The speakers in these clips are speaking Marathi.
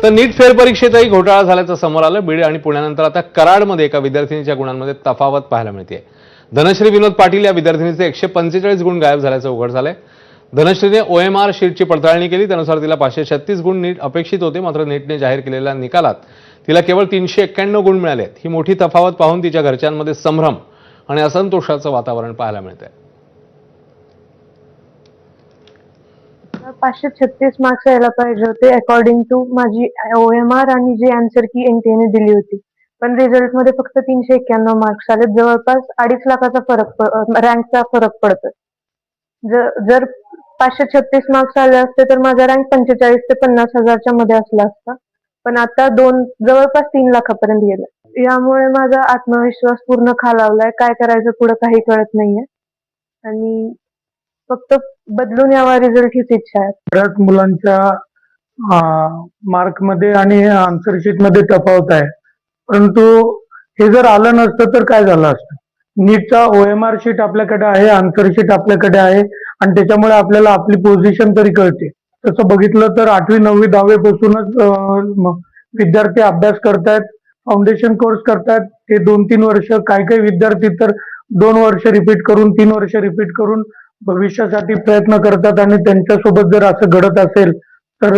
तर नीट फेरपरीक्षेतही घोटाळा झाल्याचं समोर आलं। बीड आणि पुण्यानंतर आता कराडमध्ये एका विद्यार्थिनीच्या गुणांमध्ये तफावत पाहायला मिळते। धनश्री विनोद पाटील या विद्यार्थिनीचे 145 गुण गायब झाल्याचं उघड झालंय। धनश्रीने OMR शीटची पडताळणी केली, त्यानुसार तिला 536 गुण नीट अपेक्षित होते, मात्र नीटने जाहीर केलेल्या निकालात तिला केवळ 391 गुण मिळाले आहेत। ही मोठी तफावत पाहून तिच्या घरच्यांमध्ये संभ्रम आणि असंतोषाचं वातावरण पाहायला मिळतंय। 536 मार्क्स यायला पाहिजे होते अकॉर्डिंग टू माझी OMR आणि जी आन्सर की NTA ने दिली होती, पण रिझल्ट मध्ये फक्त 391 मार्क्स आले। जवळपास 2.5 लाखाचा फरक रँकचा फरक पडतो। जर 536 मार्क्स आले असते तर माझा रँक 45 ते 50,000च्या मध्ये असला असता, पण आता जवळपास 3 लाखापर्यंत गेला। यामुळे माझा आत्मविश्वास पूर्ण खालावलाय। काय करायचं पुढे काही कळत नाहीये आणि फक्त बदलून यावा रिझल्ट हीच इच्छा आहे। बऱ्याच मुलांच्या मार्क मध्ये आणि आन्सर शीट मध्ये तफावत आहे, परंतु हे जर आलं नसतं तर काय झालं असतं। नीटचा OMR शीट आपल्याकडे आहे, आन्सर शीट आपल्याकडे आहे आणि त्याच्यामुळे आपल्याला आपली पोझिशन तरी कळते। तसं बघितलं तर 8वी 9वी 10वी पासूनच विद्यार्थी अभ्यास करतायत, फाउंडेशन कोर्स करतायत। ते 2-3 वर्ष, काही विद्यार्थी तर 2 वर्ष रिपीट करून 3 वर्ष रिपीट करून भविष्यासाठी प्रयत्न करतात आणि त्यांच्यासोबत जर असं घडत असेल तर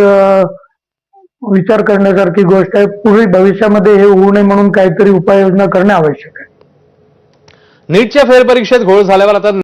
विचार करण्यासारखी गोष्ट आहे। पुढे भविष्यामध्ये हे होऊ नये म्हणून काहीतरी उपाययोजना करणे आवश्यक आहे। नीटच्या फेरपरीक्षेत घोळ झाल्यावर आता